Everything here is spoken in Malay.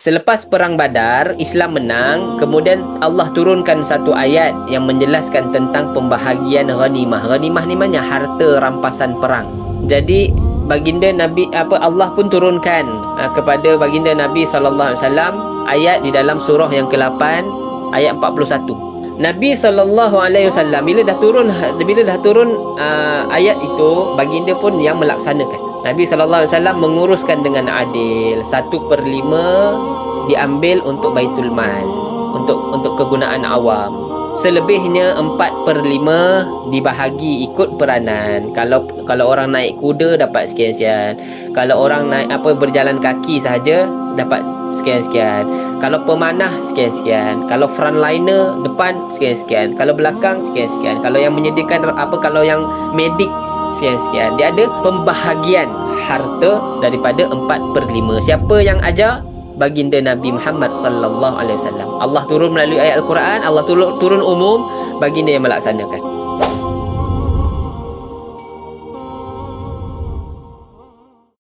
Selepas perang Badar, Islam menang, kemudian Allah turunkan satu ayat yang menjelaskan tentang pembahagian ghanimah. Ghanimah ni maknanya harta rampasan perang. Jadi baginda Nabi Allah pun turunkan kepada baginda Nabi sallallahu alaihi wasallam ayat di dalam surah yang ke-8 ayat 41. Nabi sallallahu alaihi wasallam bila dah turun ayat itu, baginda pun yang melaksanakan. Nabi sallallahu alaihi wasallam menguruskan dengan adil. 1/5 diambil untuk Baitul Mal, untuk kegunaan awam. Selebihnya 4/5 dibahagi ikut peranan. Kalau orang naik kuda dapat sekian-sekian. Kalau orang naik berjalan kaki sahaja dapat sekian-sekian. Kalau pemanah sekian-sekian. Kalau frontliner depan sekian-sekian. Kalau belakang sekian-sekian. Kalau yang menyediakan kalau yang medik sekian-sekian. Dia ada pembahagian harta daripada 4/5. Siapa yang ajar? Baginda Nabi Muhammad sallallahu alaihi wasallam. Allah turun melalui ayat Al-Quran, Allah turun umum, baginda yang melaksanakan.